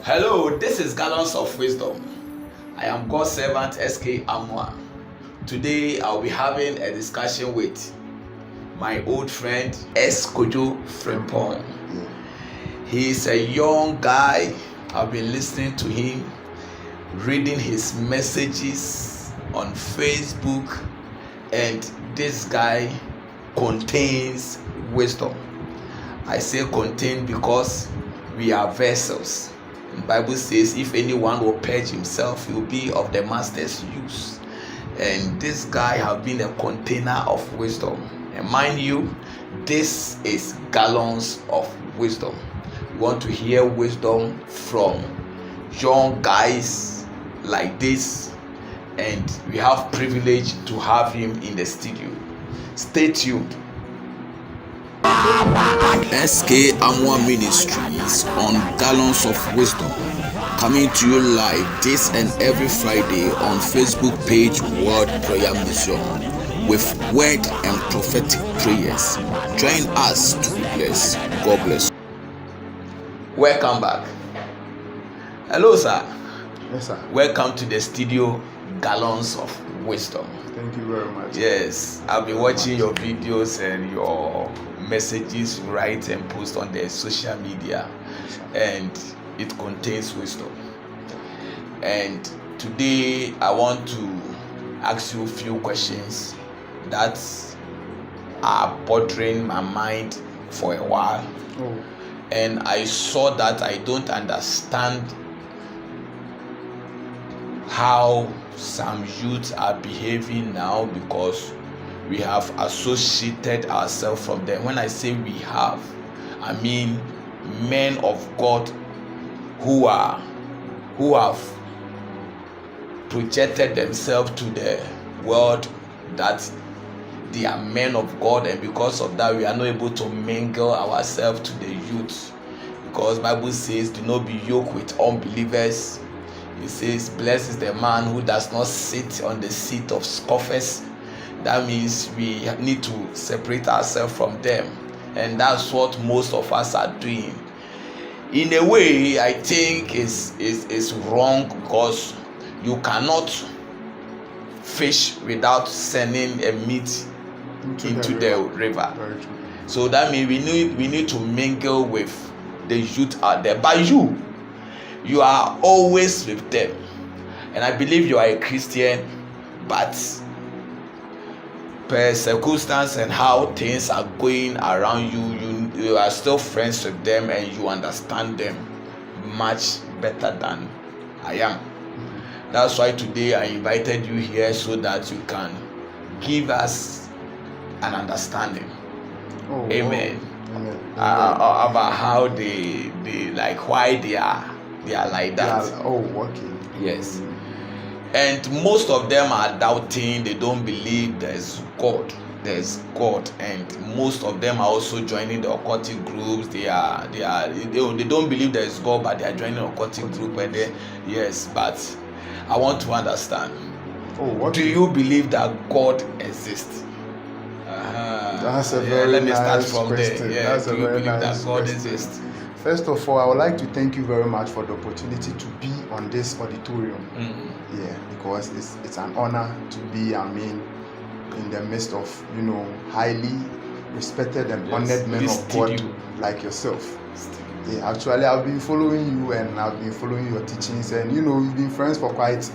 Hello, this is Gallons of Wisdom. I am God's servant SK Amwa. Today I'll be having a discussion with my old friend Kojo Frimpong. He is a young guy. I've been listening to him, reading his messages on Facebook, and this guy contains wisdom. I say contain because we are vessels. The Bible says if anyone will purge himself, he will be of the master's use. And this guy have been a container of wisdom. And mind you, this is Gallons of Wisdom. You want to hear wisdom from young guys like this, and we have privilege to have him in the studio. Stay tuned. SK Amwa Ministries on Gallons of Wisdom, coming to you live this and every Friday on Facebook page World Prayer Mission with word and prophetic prayers. Join us to be blessed. God bless. Welcome back. Hello, sir. Yes, sir. Welcome to the studio, Gallons of Wisdom. Thank you very much. Yes, I've been watching your videos and your messages you write and post on the social media, and it contains wisdom. And today I want to ask you a few questions that are bothering my mind for a while. And I saw that I don't understand how some youths are behaving now, because we have associated ourselves from them. When I say we have, I mean men of God who have projected themselves to the world that they are men of God, and because of that we are not able to mingle ourselves to the youth, because Bible says do not be yoked with unbelievers. It says blessed is the man who does not sit on the seat of scoffers. That means we need to separate ourselves from them, and that's what most of us are doing. In a way, I think is wrong, because you cannot fish without sending a meat into the river. So that means we need to mingle with the youth out there. But you are always with them, and I believe you are a Christian, but per circumstance and how things are going around you are still friends with them, and you understand them much better than I am. That's why today I invited you here, so that you can give us an understanding. Amen. About how they like, why they are like that. Okay. Yes. And most of them are doubting. They don't believe there's God. And most of them are also joining the occultic groups. They don't believe there's God, but they are joining the occultic group. And yes, but I want to understand. Do you believe that God exists? That's a very let me nice start from question. there. That's do a you very believe nice that God question. exists? First of all, I would like to thank you very much for the opportunity to be on this auditorium. Yeah, because it's an honor to be, in the midst of, highly respected and honored men of God like yourself. Yeah, actually, I've been following you, and I've been following your teachings, and you've been friends for quite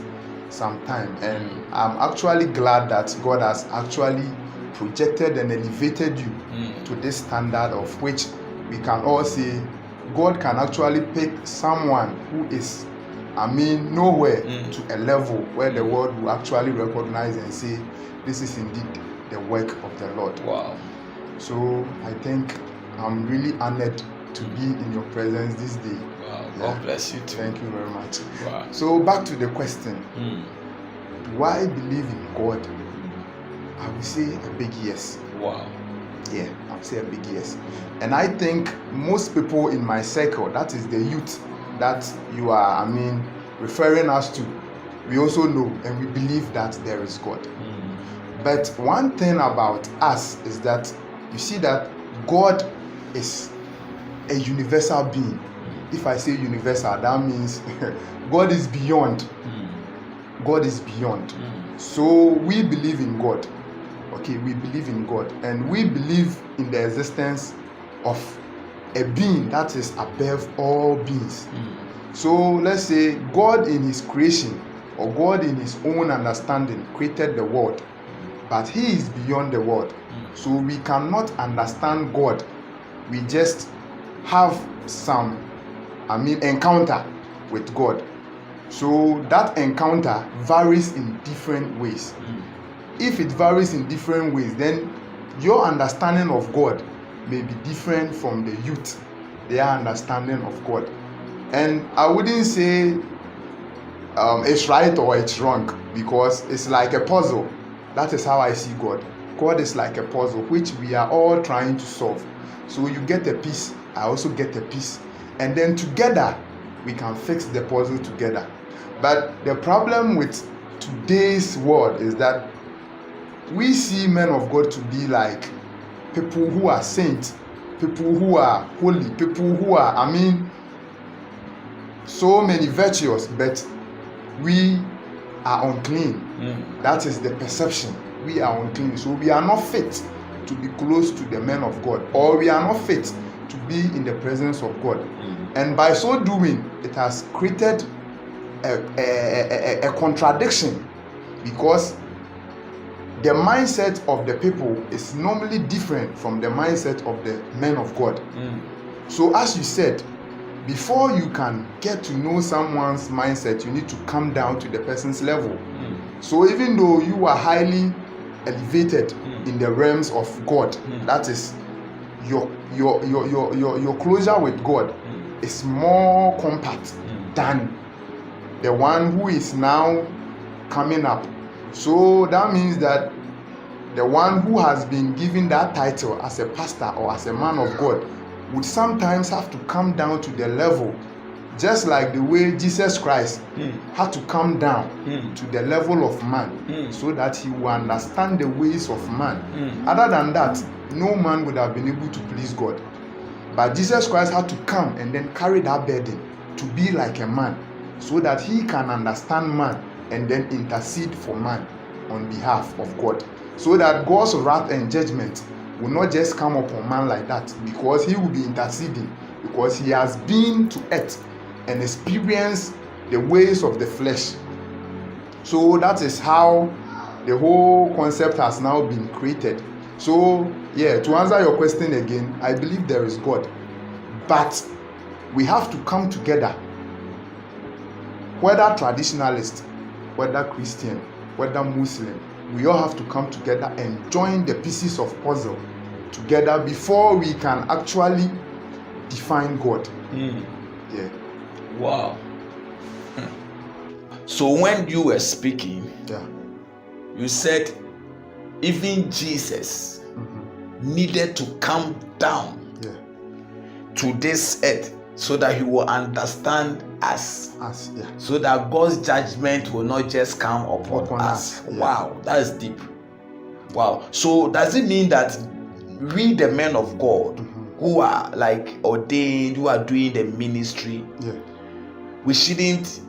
some time, and I'm actually glad that God has actually projected and elevated you to this standard, of which we can all say God can actually pick someone who is nowhere to a level where the world will actually recognize and say this is indeed the work of the Lord. Wow. So I think I'm really honored to be in your presence this day. Wow. God bless you too. Thank you very much. Wow. So back to the question. Do I believe in God? I would say a big yes. Wow. Yeah, I would say a big yes. And I think most people in my circle, that is the youth that you are, referring us to, we also know and we believe that there is God. But one thing about us is that you see that God is a universal being. if I say universal, that means God is beyond. God is beyond. So we believe in God. Okay, we believe in God, and we believe in the existence of a being that is above all beings. So let's say God in his creation, or God in his own understanding, created the world, but he is beyond the world. So we cannot understand God. We just have some encounter with God. So that encounter varies in different ways. If it varies in different ways, then your understanding of God may be different from the youth, their understanding of God. And I wouldn't say it's right or it's wrong, because it's like a puzzle. That is how I see God. God is like a puzzle which we are all trying to solve. So you get a piece, I also get a piece, and then together we can fix the puzzle together. But the problem with today's world is that we see men of God to be like people who are saints, people who are holy, people who are, so many virtuous, but we are unclean. That is the perception. We are unclean. So we are not fit to be close to the men of God, or we are not fit to be in the presence of God. And by so doing, it has created a contradiction, because the mindset of the people is normally different from the mindset of the men of God. So as you said, before you can get to know someone's mindset, you need to come down to the person's level. So even though you are highly elevated in the realms of God, that is your closure with God is more compact than the one who is now coming up. So that means that the one who has been given that title as a pastor or as a man of God would sometimes have to come down to the level, just like the way Jesus Christ had to come down to the level of man, so that he will understand the ways of man. Other than that, no man would have been able to please God. But Jesus Christ had to come and then carry that burden to be like a man, so that he can understand man and then intercede for man on behalf of God, so that God's wrath and judgment will not just come upon man like that, because he will be interceding, because he has been to earth and experienced the ways of the flesh. So that is how the whole concept has now been created. So yeah, to answer your question again, I believe there is God, but we have to come together, whether traditionalist, whether Christian, whether Muslim, we all have to come together and join the pieces of puzzle together before we can actually define God. Yeah. Wow. So when you were speaking, you said even Jesus needed to come down to this earth so that he will understand us, so that God's judgment will not just come upon us. Wow, that is deep. Wow. So does it mean that we, the men of God, who are like ordained, who are doing the ministry, we shouldn't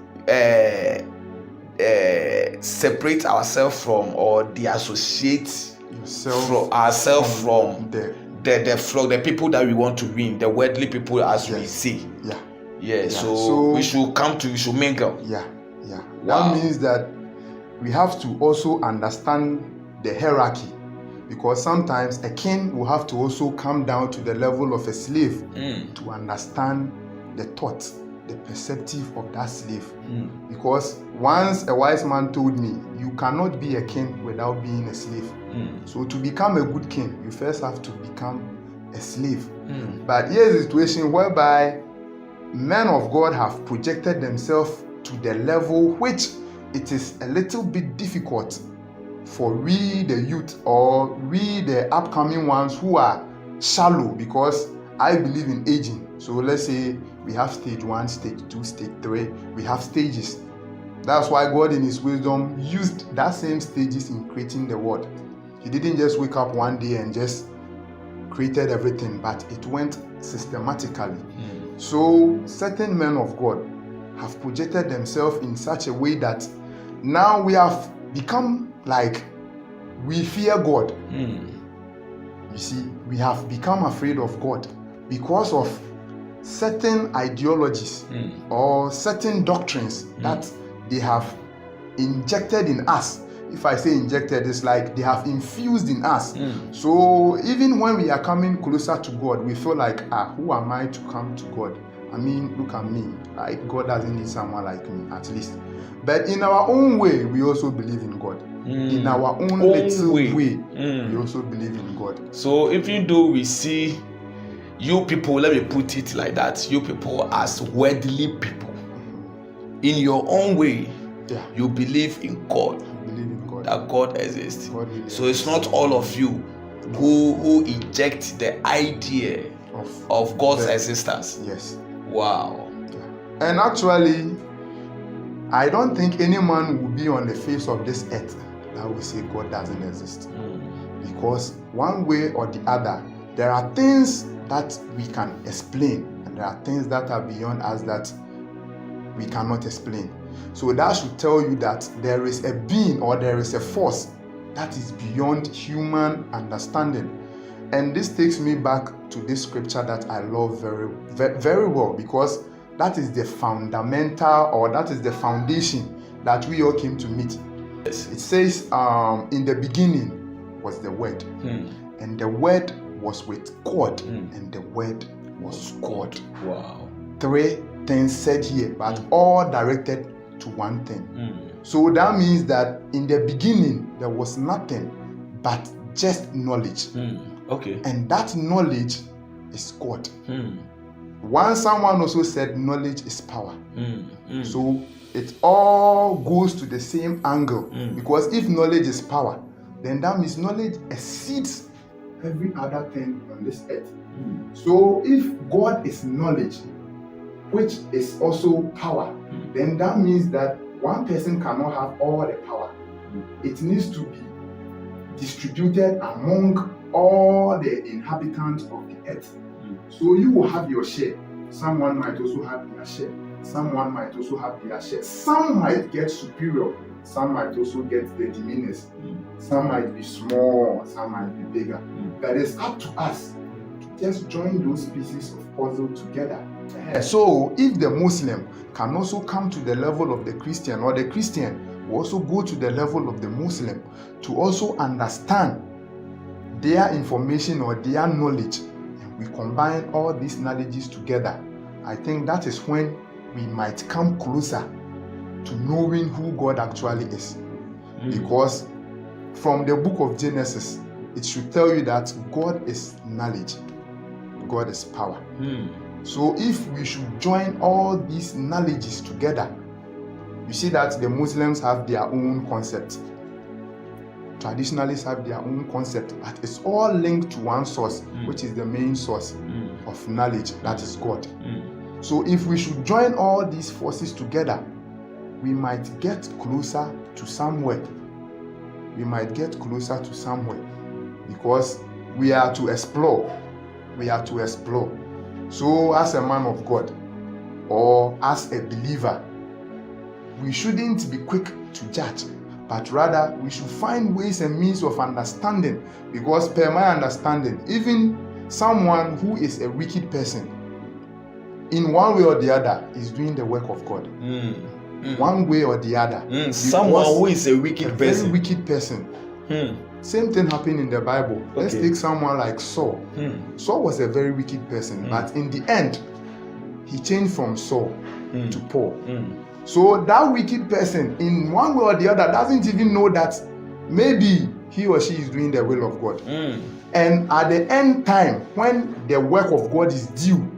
separate ourselves from, or deassociate ourselves from the people that we want to win, the worldly people, as we say. So we should mingle. Wow. That means that we have to also understand the hierarchy, because sometimes a king will have to also come down to the level of a slave to understand the thought, the perspective of that slave. Because once a wise man told me, you cannot be a king without being a slave. So to become a good king, you first have to become a slave. But here's a situation whereby men of God have projected themselves to the level which it is a little bit difficult for we the youth, or we the upcoming ones who are shallow, because I believe in aging. So let's say we have stage 1, stage 2, stage 3, we have stages. That's why God in his wisdom used that same stages in creating the world. He didn't just wake up one day and just created everything, but it went systematically. So certain men of God have projected themselves in such a way that now we have become like we fear God. You see, we have become afraid of God because of certain ideologies or certain doctrines that they have injected in us. If I say injected, it's like they have infused in us. So even when we are coming closer to God, we feel like, who am I to come to God? I mean, look at me. Like, God doesn't need someone like me, at least. But in our own way, we also believe in God. In our own little way, we also believe in God. So even though we see you people, let me put it like that, you people as worldly people, in your own way, you believe in God. That God exists. So it's not all of you who inject the idea of God's existence. Yes. Wow. And actually, I don't think any man will be on the face of this earth that will say God doesn't exist. Because one way or the other, there are things that we can explain, and there are things that are beyond us that we cannot explain. So that should tell you that there is a being or there is a force that is beyond human understanding. And this takes me back to this scripture that I love very, very well, because that is the fundamental, or that is the foundation that we all came to meet. It says, in the beginning was the Word, and the Word was with God, and the Word was God. Wow. 3 things said here, but all directed to one thing. So that means that in the beginning there was nothing but just knowledge. Okay. And that knowledge is God. Once someone also said knowledge is power. So it all goes to the same angle, because if knowledge is power, then that means knowledge exceeds every other thing on this earth. So if God is knowledge, which is also power, then that means that one person cannot have all the power. It needs to be distributed among all the inhabitants of the earth. So you will have your share. Someone might also have their share. Someone might also have their share. Some might get superior. Some might also get the diminished. Some might be small. Some might be bigger. But it's up to us to just join those pieces of puzzle together. So if the Muslim can also come to the level of the Christian, or the Christian will also go to the level of the Muslim to also understand their information or their knowledge, and we combine all these knowledges together, I think that is when we might come closer to knowing who God actually is. Because from the book of Genesis, it should tell you that God is knowledge, God is power. So if we should join all these knowledges together, you see that the Muslims have their own concept, traditionalists have their own concept, but it's all linked to one source, which is the main source of knowledge, that is God. So if we should join all these forces together, we might get closer to somewhere. We might get closer to somewhere, because we are to explore. We are to explore. So as a man of God, or as a believer, we shouldn't be quick to judge, but rather we should find ways and means of understanding, because per my understanding, even someone who is a wicked person, in one way or the other, is doing the work of God. One way or the other. Someone who is a wicked person. Very wicked person. Same thing happened in the Bible. Let's take someone like Saul. Saul was a very wicked person, but in the end, he changed from Saul to Paul. So that wicked person, in one way or the other, doesn't even know that maybe he or she is doing the will of God. And at the end time, when the work of God is due,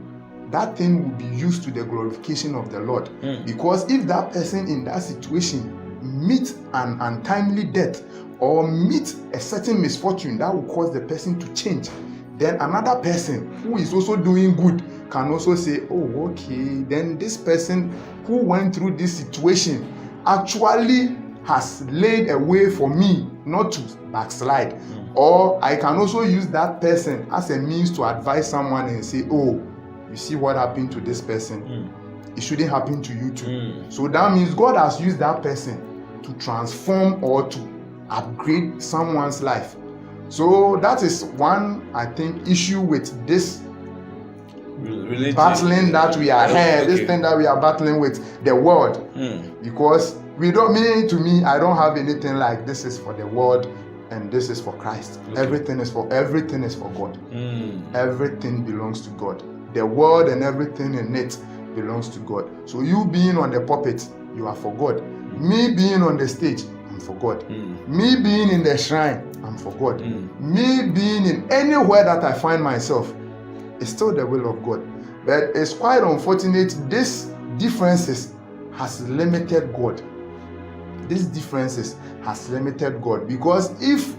that thing will be used to the glorification of the Lord. Because if that person in that situation meets an untimely death, or meet a certain misfortune that will cause the person to change, then another person who is also doing good can also say, oh, okay, then this person who went through this situation actually has laid a way for me not to backslide. Or I can also use that person as a means to advise someone and say, oh, you see what happened to this person, it shouldn't happen to you too. So that means God has used that person to transform or to upgrade someone's life. So that is one, I think, issue with this religion, battling that we are here, this thing that we are battling with the world. Because we don't mean to me, I don't have anything like this is for the world and this is for Christ. Everything is for God. Everything belongs to God. The world and everything in it belongs to God. So you being on the pulpit, you are for God. Me being on the stage, I'm for God. Me being in the shrine, I'm for God. Me being in anywhere that I find myself, it's still the will of God. But it's quite unfortunate, these differences has limited God. These differences has limited God, because if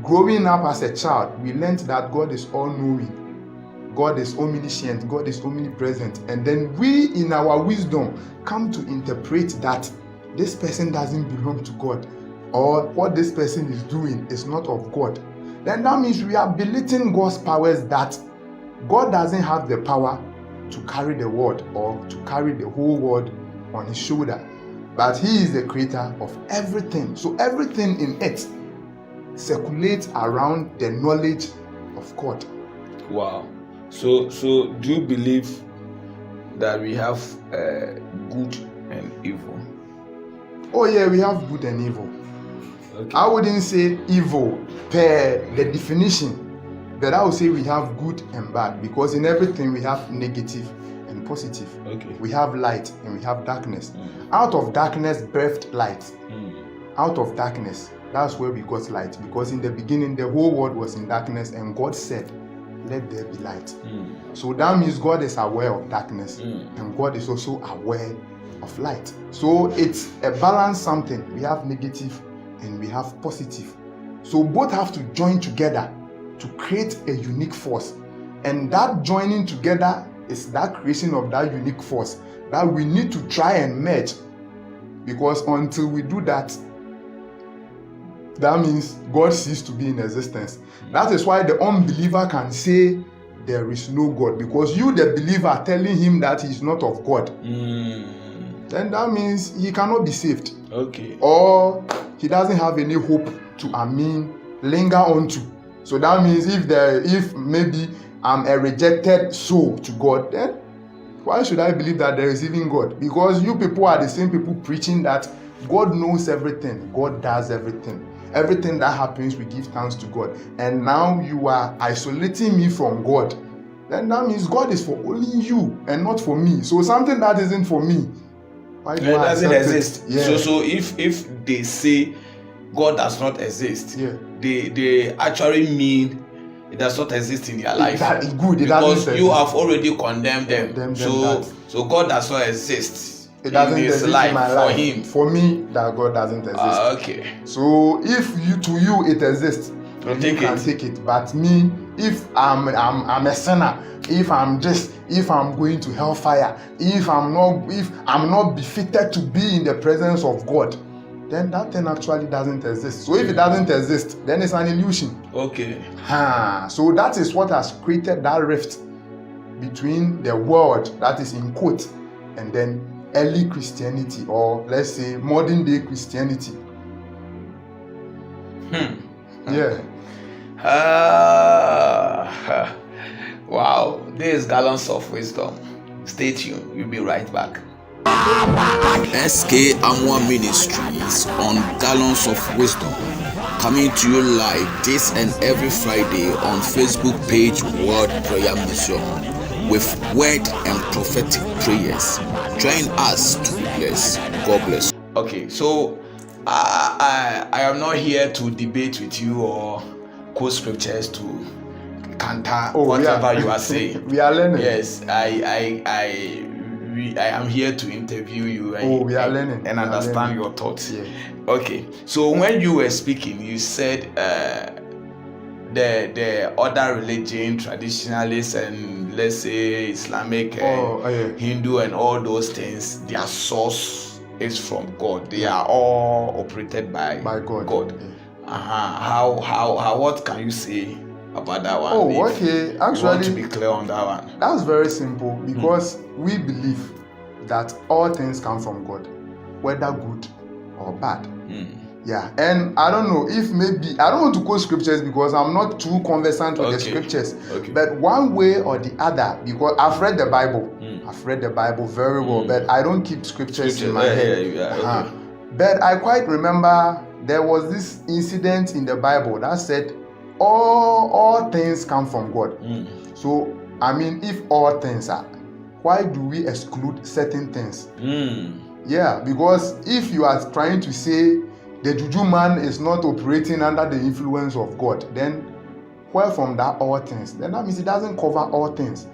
growing up as a child, we learned that God is all-knowing, God is omniscient, God is omnipresent, and then we in our wisdom come to interpret that this person doesn't belong to God, or what this person is doing is not of God, then that means we are belittling God's powers, that God doesn't have the power to carry the world or to carry the whole world on his shoulder. But he is the creator of everything. So everything in it circulates around the knowledge of God. Wow. So do you believe that we have good and evil? Oh yeah, we have good and evil. Okay. I wouldn't say evil per the definition, but I would say we have good and bad, because in everything we have negative and positive. Okay. We have light and we have darkness. Out of darkness birthed light. Out of darkness, that's where we got light, because in the beginning the whole world was in darkness and God said, let there be light. So that means God is aware of darkness and God is also aware of light. So it's a balanced something. We have negative and we have positive. So both have to join together to create a unique force. And that joining together is that creation of that unique force that we need to try and merge. Because until we do that, that means God ceases to be in existence. That is why the unbeliever can say there is no God, because you, the believer, telling him that he is not of God, then that means he cannot be saved. Okay. Or he doesn't have any hope to, linger on to. So that means if maybe I'm a rejected soul to God, then why should I believe that there is even God? Because you people are the same people preaching that God knows everything, God does everything. Everything that happens, we give thanks to God. And now you are isolating me from God. Then that means God is for only you and not for me. So something that isn't for me, why do I doesn't accept exist. It? Yeah. So if they say God does not exist, they actually mean it does not exist in their life. Because you have already condemned them. So God does not exist. It doesn't exist in my life. For him. For me, that God doesn't exist. Okay. So if to you it exists, you can take it. But me, if I'm a sinner, if I'm going to hellfire, if I'm not befitted to be in the presence of God, then that thing actually doesn't exist. So if it doesn't exist, then it's an illusion. Okay. So that is what has created that rift between the world that is in quote and then early Christianity, or let's say modern day Christianity. Yeah. Wow, this is Gallons of Wisdom. Stay tuned, we'll be right back. SK Amwa Ministries on Gallons of Wisdom, coming to you live this and every Friday on Facebook page World Prayer Mission with word and prophetic prayers. Join us to be blessed. God bless. Okay, so I am not here to debate with you or quote scriptures to counter whatever you are saying. We are learning. Yes, I am here to interview you and understand your thoughts. Yeah. Okay, so when you were speaking, you said the other religion, traditionalists, and let's say Islamic, Hindu, and all those things, their source is from God. They are all operated by God. Yeah. How what can you say about that one. Oh, okay. Actually, you want to be clear on that one. That's very simple because we believe that all things come from God, whether good or bad. Yeah, and I don't know if maybe I don't want to quote scriptures because I'm not too conversant with the scriptures. But one way or the other, because I've read the Bible, I've read the Bible very well, but I don't keep scriptures in my head. But I quite remember there was this incident in the Bible that said all things come from God. So I mean, if all things are, why do we exclude certain things? Yeah, because if you are trying to say the juju man is not operating under the influence of God, then where from that all things? Then that means it doesn't cover all things.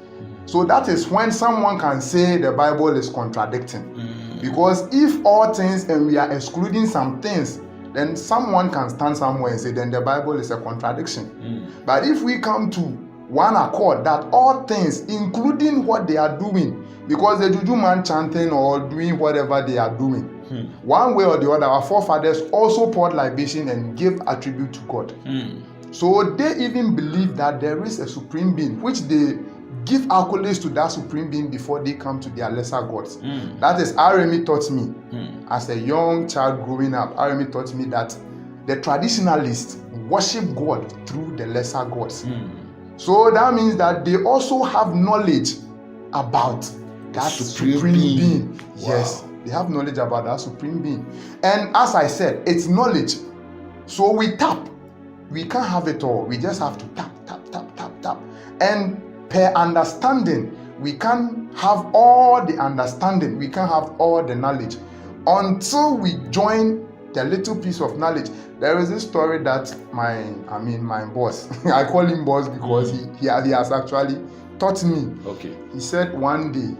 So that is when someone can say the Bible is contradicting. Because if all things and we are excluding some things, then someone can stand somewhere and say then the Bible is a contradiction. But if we come to one accord that all things, including what they are doing, because the juju man chanting or doing whatever they are doing, one way or the other, our forefathers also poured libation and gave attribute to God. So they even believe that there is a supreme being, which they give accolades to that supreme being before they come to their lesser gods. That is, Aremi taught me as a young child growing up. Aremi taught me that the traditionalists worship God through the lesser gods. So that means that they also have knowledge about that supreme being. Yes, they have knowledge about that supreme being. And as I said, it's knowledge. So we tap. We can't have it all. We just have to tap, tap, tap, tap, tap. And per understanding, we can't have all the understanding. We can't have all the knowledge until we join the little piece of knowledge. There is this story that my boss, I call him boss because he has actually taught me. He said one day,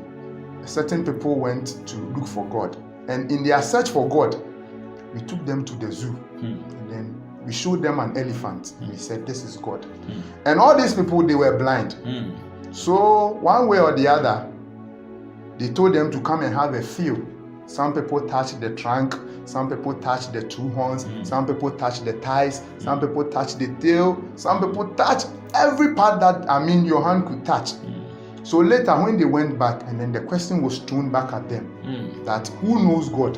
certain people went to look for God, and in their search for God, we took them to the zoo, and then we showed them an elephant, and we said, "This is God." And all these people, they were blind. So one way or the other, they told them to come and have a feel. Some people touched the trunk, some people touched the two horns, some people touched the thighs, some people touched the tail, some people touched every part that your hand could touch. So later when they went back, and then the question was thrown back at them, that who knows God?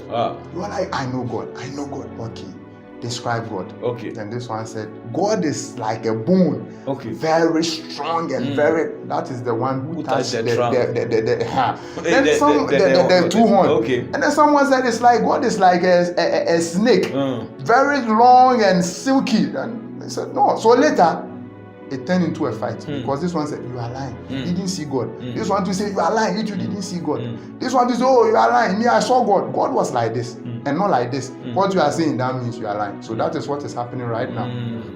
You are like, I know God. Okay, describe God. Then this one said, God is like a bone, very strong and very. That is the one who touched the two horns. And then someone said it's like God is like a snake, very long and silky. And they said no. So later it turned into a fight because this one said you are lying, you didn't see God. This one to say you are lying, you didn't see God. This one to say, oh, you are lying, me, I saw God. God was like this and not like this. What you are saying, that means you are lying. So that is what is happening right now,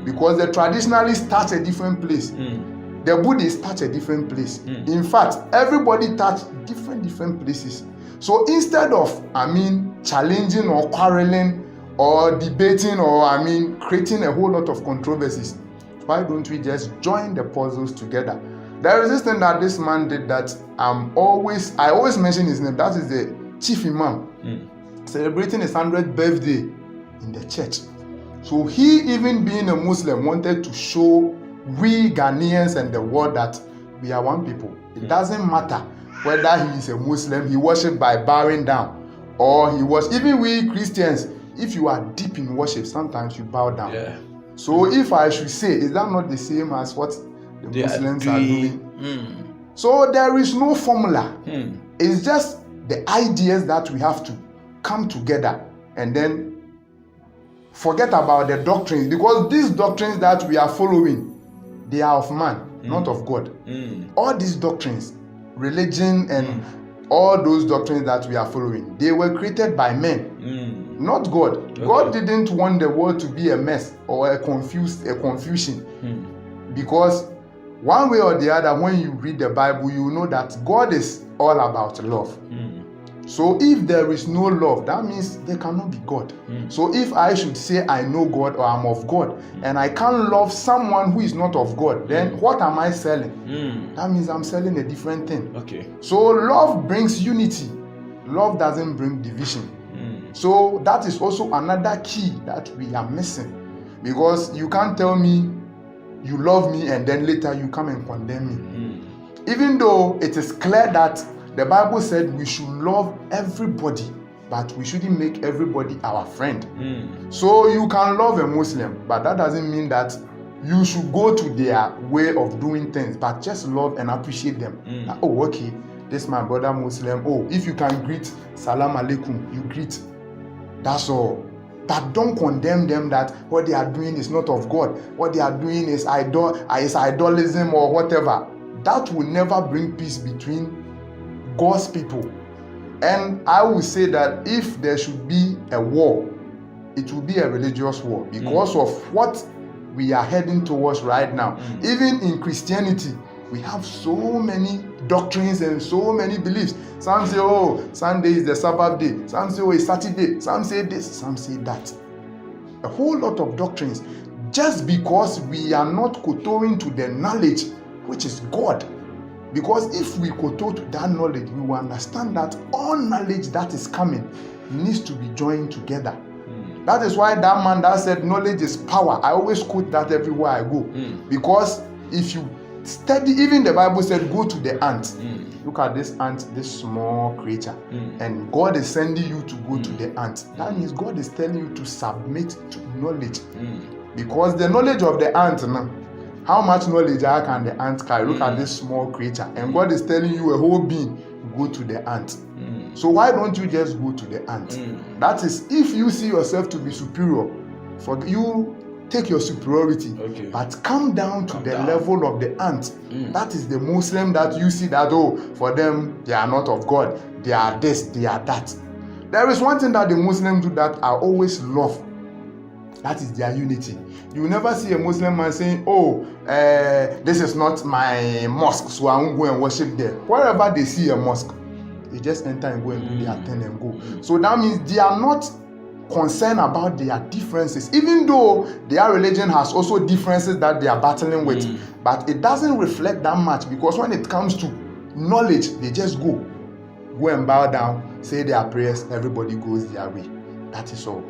because the traditionalists touch a different place, the Buddhists touch a different place. In fact, everybody touch different places. So instead of challenging or quarreling or debating or creating a whole lot of controversies, why don't we just join the puzzles together? There is this thing that this man did that I always mention his name. That is the chief imam, celebrating his 100th birthday in the church. So he, even being a Muslim, wanted to show we Ghanaians and the world that we are one people. It doesn't matter whether he is a Muslim, he worships by bowing down, or he was, even we Christians, if you are deep in worship, sometimes you bow down. So if I should say, is that not the same as what the Muslims are doing? So there is no formula. It's just the ideas that we have to come together and then forget about the doctrines, because these doctrines that we are following, they are of man, not of God. All these doctrines, religion and all those doctrines that we are following, they were created by men, not God. God didn't want the world to be a mess or a confusion, because one way or the other, when you read the Bible, you know that God is all about love. So if there is no love, that means there cannot be God. So if I should say I know God or I'm of God, and I can't love someone who is not of God, then what am I selling? That means I'm selling a different thing. So love brings unity. Love doesn't bring division. So that is also another key that we are missing, because you can't tell me you love me and then later you come and condemn me. Even though it is clear that the Bible said we should love everybody, but we shouldn't make everybody our friend. So you can love a Muslim, but that doesn't mean that you should go to their way of doing things, but just love and appreciate them. Oh, okay, this is my brother Muslim. Oh, if you can greet Salam Alaikum, you greet. That's all. But don't condemn them that what they are doing is not of God. What they are doing is idolism or whatever. That will never bring peace between God's people. And I will say that if there should be a war, it will be a religious war because of what we are heading towards right now. Even in Christianity, we have so many doctrines and so many beliefs. Some say, oh, Sunday is the Sabbath day. Some say, oh, it's Saturday. Some say this, some say that. A whole lot of doctrines. Just because we are not kowtowing to the knowledge, which is God. Because if we kowtow to that knowledge, we will understand that all knowledge that is coming needs to be joined together. That is why that man that said knowledge is power, I always quote that everywhere I go. Because if you study, even the Bible said go to the ant. Look at this ant, this small creature. And God is sending you to go to the ant. That means God is telling you to submit to knowledge. Because the knowledge of the ant now, how much knowledge can the ant carry? Look at this small creature. And God is telling you a whole being, go to the ant. So why don't you just go to the ant? That is, if you see yourself to be superior, for you take your superiority, but come down to the level of the ant. That is the Muslim that you see that, oh, for them, they are not of God. They are this, they are that. There is one thing that the Muslims do that I always love. That is their unity. You will never see a Muslim man saying, oh, this is not my mosque, so I won't go and worship there. Wherever they see a mosque, they just enter and go and do their thing and go. So that means they are not concerned about their differences, even though their religion has also differences that they are battling with. But it doesn't reflect that much, because when it comes to knowledge, they just go and bow down, say their prayers, everybody goes their way. That is all.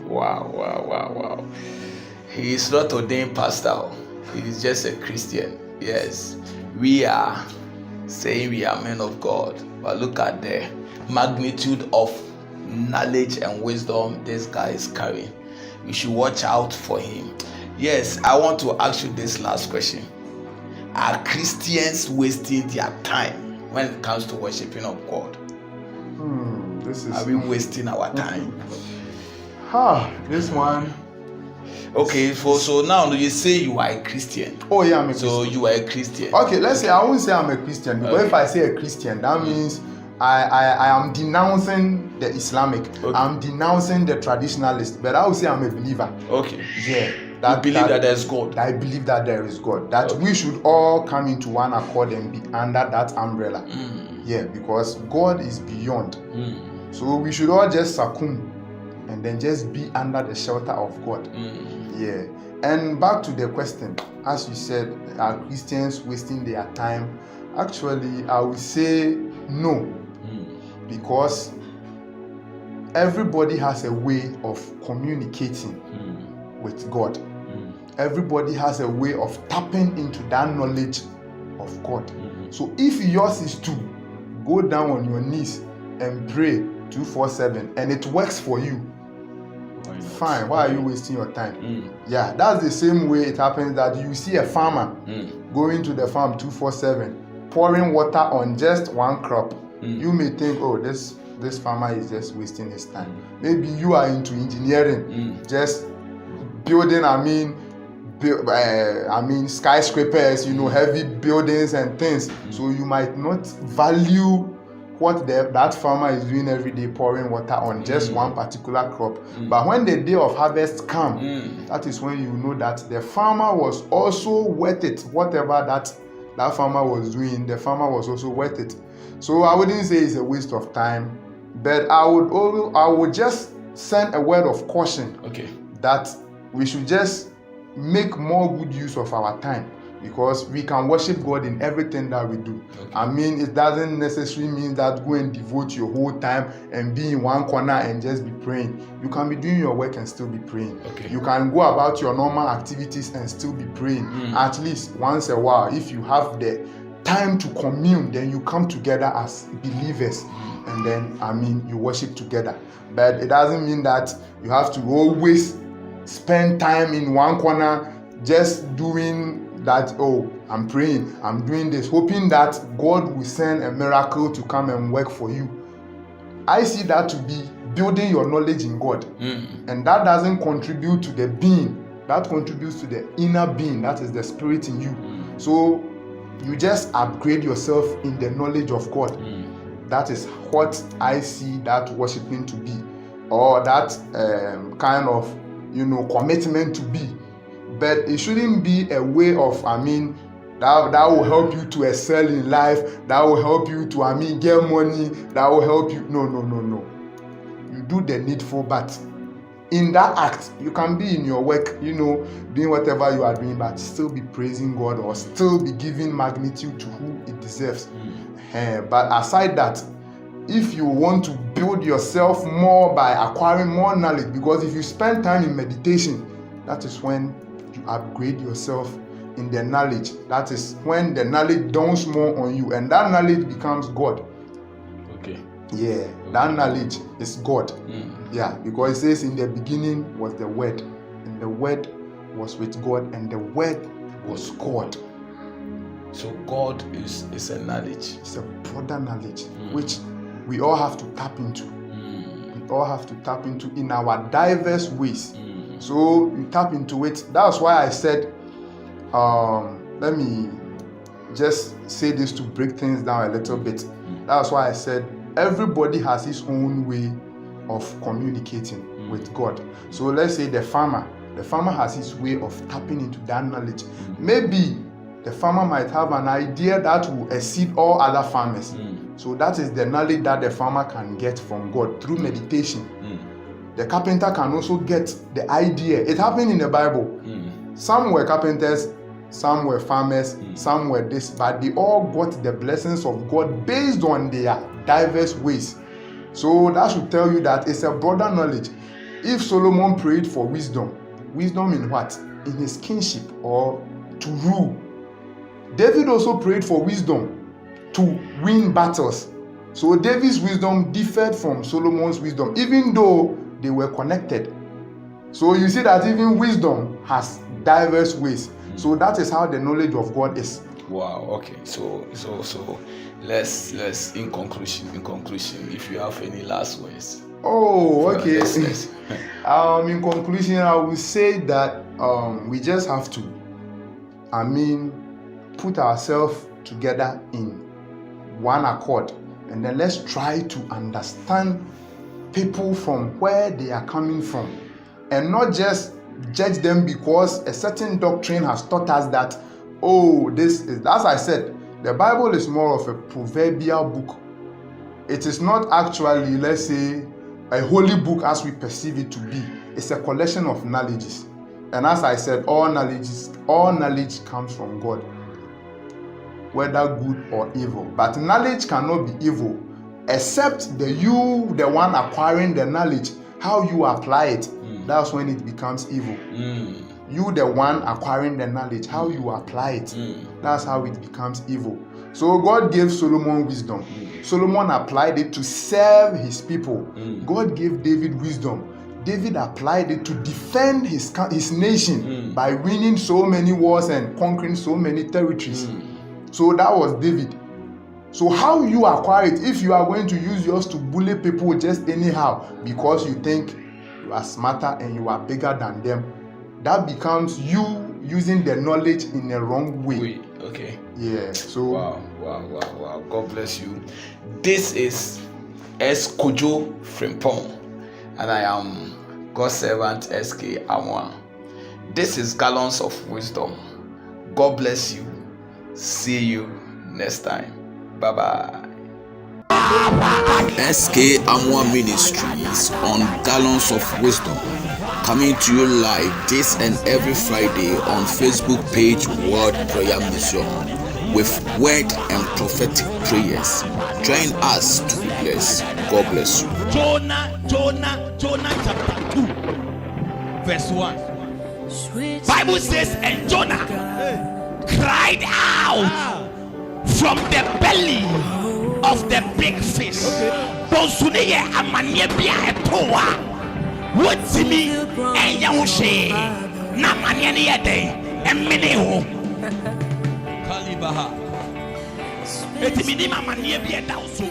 Wow. He is not ordained pastor. He is just a Christian. Yes, we are saying we are men of God, but look at the magnitude of knowledge and wisdom this guy is carrying. We should watch out for him. Yes, I want to ask you this last question. Are Christians wasting their time when it comes to worshiping of God? Are we wasting our time? This one. Okay, so now you say you are a Christian. Oh yeah, I'm a Christian. So you are a Christian. Okay, let's say I won't say I'm a Christian, because if I say a Christian, that means I am denouncing the Islamic. I'm denouncing the traditionalist, but I will say I'm a believer. Okay. Yeah. You believe that there is God. I believe that there is God. That we should all come into one accord and be under that umbrella. Yeah, because God is beyond. So we should all just succumb and then just be under the shelter of God. Yeah. And back to the question, as you said, are Christians wasting their time? Actually, I would say no. Because everybody has a way of communicating with God. Everybody has a way of tapping into that knowledge of God. So if yours is to go down on your knees and pray 24/7 and it works for you, fine. Why are you wasting your time? Yeah, that's the same way it happens that you see a farmer going to the farm 24/7, pouring water on just one crop. You may think, oh, this farmer is just wasting his time. Maybe you are into engineering, just building, skyscrapers, heavy buildings and things. So you might not value what that farmer is doing every day, pouring water on just one particular crop. But when the day of harvest comes, that is when you know that the farmer was also worth it. Whatever that farmer was doing, the farmer was also worth it. So I wouldn't say it's a waste of time, but I would just send a word of caution that we should just make more good use of our time. because we can worship God in everything that we do. Okay. I mean, it doesn't necessarily mean that go and devote your whole time and be in one corner and just be praying. You can be doing your work and still be praying. Okay. You can go about your normal activities and still be praying. At least once a while. If you have the time to commune, then you come together as believers and then, I mean, you worship together. But it doesn't mean that you have to always spend time in one corner just doing that. Oh, I'm praying, I'm doing this, hoping that God will send a miracle to come and work for you. I see that to be building your knowledge in God. And that doesn't contribute to the being, that contributes to the inner being, that is the spirit in you. So you just upgrade yourself in the knowledge of God. That is what I see that worshiping to be, or that kind of, commitment to be. But it shouldn't be a way of, that will help you to excel in life, that will help you to, get money, that will help you. No. You do the needful, but in that act, you can be in your work, doing whatever you are doing, but still be praising God or still be giving magnitude to who it deserves. But aside that, if you want to build yourself more by acquiring more knowledge, because if you spend time in meditation, that is when you upgrade yourself in the knowledge. That is when the knowledge dawns more on you, and that knowledge becomes God. Okay. Yeah, that knowledge is God. Yeah, because it says in the beginning was the Word, and the Word was with God, and the Word was God. So God is a knowledge. It's a broader knowledge, which we all have to tap into. We all have to tap into in our diverse ways. So you tap into it. That's why I said, let me just say this to break things down a little bit. That's why I said everybody has his own way of communicating with God. So let's say the farmer has his way of tapping into that knowledge. Maybe the farmer might have an idea that will exceed all other farmers. So that is the knowledge that the farmer can get from God through meditation. The carpenter can also get the idea. It happened in the Bible. Some were carpenters, some were farmers, some were this, but they all got the blessings of God based on their diverse ways. So that should tell you that it's a broader knowledge. If Solomon prayed for wisdom in what? In his kingship or to rule. David also prayed for wisdom to win battles. So David's wisdom differed from Solomon's wisdom, even though they were connected. So you see that even wisdom has diverse ways. So that is how the knowledge of God is. Wow. Okay. So let's in conclusion, if you have any last words. Oh, okay. In conclusion, I will say that we just have to, put ourselves together in one accord, and then let's try to understand people from where they are coming from, and not just judge them because a certain doctrine has taught us that, this is, as I said, the Bible is more of a proverbial book. It is not actually, let's say, a holy book as we perceive it to be. It's a collection of knowledges. And as I said, all knowledge comes from God, whether good or evil. But knowledge cannot be evil, except the one acquiring the knowledge, how you apply it. That's when it becomes evil. You, the one acquiring the knowledge, how you apply it. That's how it becomes evil. So God gave Solomon wisdom. Solomon applied it to serve his people. God gave David wisdom. David applied it to defend his nation by winning so many wars and conquering so many territories. So that was David. So how you acquire it, if you are going to use yours to bully people just anyhow because you think you are smarter and you are bigger than them, that becomes you using the knowledge in a wrong way. Okay. Yeah. So wow. God bless you. This is Kojo Frimpong, and I am God's servant SK Amwa. This is Gallons of Wisdom. God bless you. See you next time. Bye-bye. SK Amwa Ministries on Gallons of Wisdom. coming to you live this and every Friday on Facebook page World Prayer Mission with word and prophetic prayers. Join us to be blessed. God bless you. Jonah chapter 2 verse 1. Bible says, and Jonah cried out from the belly of the big fish. Bonsuneye amanye bia etoa. Wotimi enyawhwe na manye ne yede emene ho. Kalibaha. Etimi ni amanye bia da so.